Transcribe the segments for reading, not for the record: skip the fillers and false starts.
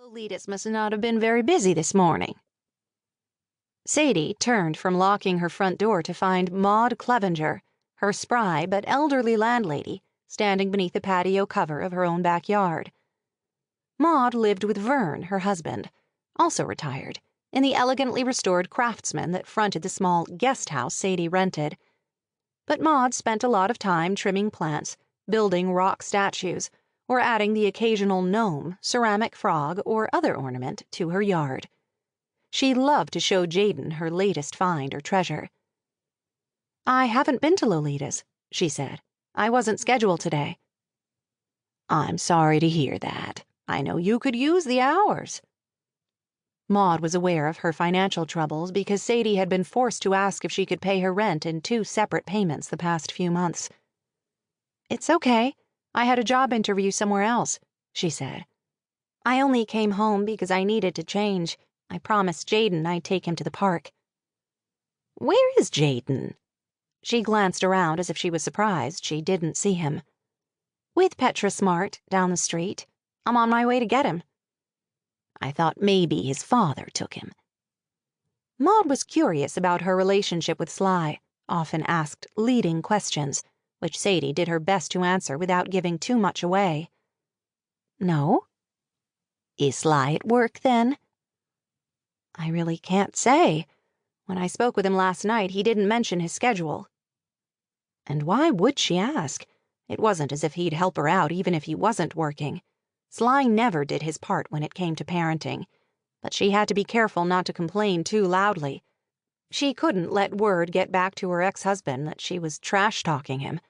Lolitas must not have been very busy this morning. Sadie turned from locking her front door to find Maud Clevenger, her spry but elderly landlady, standing beneath the patio cover of her own backyard. Maud lived with Vern, her husband, also retired, in the elegantly restored Craftsman that fronted the small guest house Sadie rented. But Maud spent a lot of time trimming plants, building rock statues, or adding the occasional gnome, ceramic frog, or other ornament to her yard. She loved to show Jaden her latest find or treasure. "I haven't been to Lolita's," she said. "I wasn't scheduled today." "I'm sorry to hear that. I know you could use the hours." Maud was aware of her financial troubles because Sadie had been forced to ask if she could pay her rent in 2 separate payments the past few months. "It's okay. I had a job interview somewhere else," she said. "I only came home because I needed to change. I promised Jaden I'd take him to the park." "Where is Jaden?" She glanced around as if she was surprised she didn't see him. "With Petra Smart, down the street. I'm on my way to get him." "I thought maybe his father took him." Maud was curious about her relationship with Sly, often asked leading questions, which Sadie did her best to answer without giving too much away. "No?" "Is Sly at work, then?" "I really can't say. When I spoke with him last night, he didn't mention his schedule." And why would she ask? It wasn't as if he'd help her out even if he wasn't working. Sly never did his part when it came to parenting, but she had to be careful not to complain too loudly. She couldn't let word get back to her ex-husband that she was trash-talking him.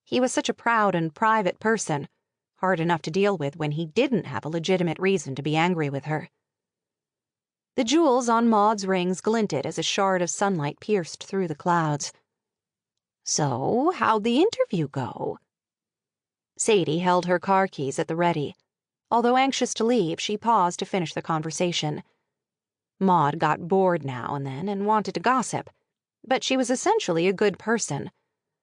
He was such a proud and private person, hard enough to deal with when he didn't have a legitimate reason to be angry with her. The jewels on Maud's rings glinted as a shard of sunlight pierced through the clouds. "So, how'd the interview go?" Sadie held her car keys at the ready. Although anxious to leave, she paused to finish the conversation. Maud got bored now and then and wanted to gossip, but she was essentially a good person.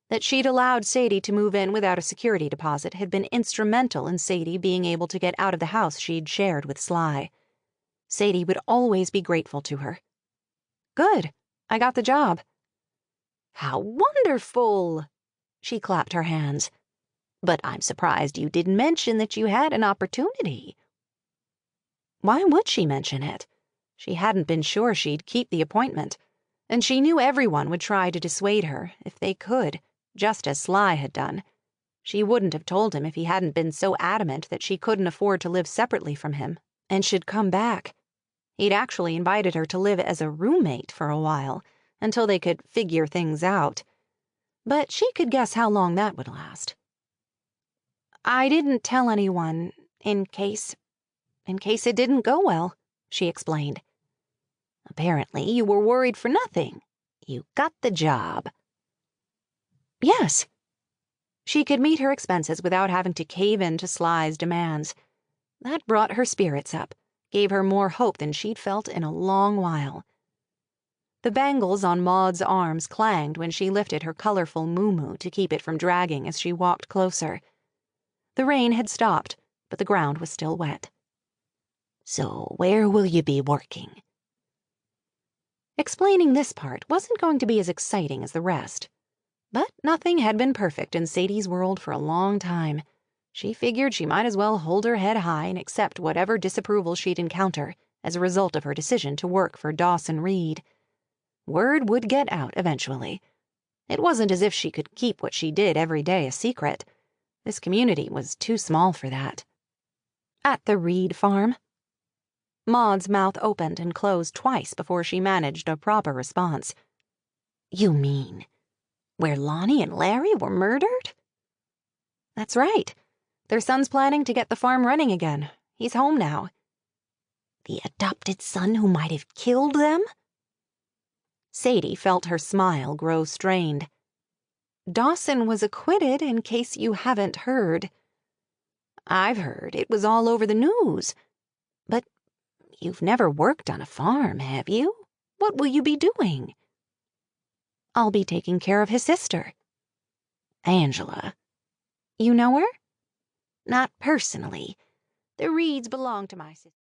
That she'd allowed Sadie to move in without a security deposit had been instrumental in Sadie being able to get out of the house she'd shared with Sly. Sadie would always be grateful to her. "Good. I got the job." "How wonderful!" She clapped her hands. "But I'm surprised you didn't mention that you had an opportunity." Why would she mention it? She hadn't been sure she'd keep the appointment, and she knew everyone would try to dissuade her, if they could, just as Sly had done. She wouldn't have told him if he hadn't been so adamant that she couldn't afford to live separately from him, and should come back. He'd actually invited her to live as a roommate for a while, until they could figure things out. But she could guess how long that would last. "I didn't tell anyone, in case it didn't go well," she explained. "Apparently you were worried for nothing. You got the job." "Yes." She could meet her expenses without having to cave in to Sly's demands. That brought her spirits up, gave her more hope than she'd felt in a long while. The bangles on Maud's arms clanged when she lifted her colorful muumuu to keep it from dragging as she walked closer. The rain had stopped, but the ground was still wet. "So where will you be working?" Explaining this part wasn't going to be as exciting as the rest. But nothing had been perfect in Sadie's world for a long time. She figured she might as well hold her head high and accept whatever disapproval she'd encounter as a result of her decision to work for Dawson Reed. Word would get out eventually. It wasn't as if she could keep what she did every day a secret. This community was too small for that. "At the Reed farm?" Maud's mouth opened and closed twice before she managed a proper response. "You mean where Lonnie and Larry were murdered?" "That's right. Their son's planning to get the farm running again. He's home now." "The adopted son who might have killed them?" Sadie felt her smile grow strained. "Dawson was acquitted, in case you haven't heard." "I've heard. It was all over the news. But you've never worked on a farm, have you? What will you be doing?" "I'll be taking care of his sister." "Angela." "You know her?" "Not personally. The Reeds belong to my sister."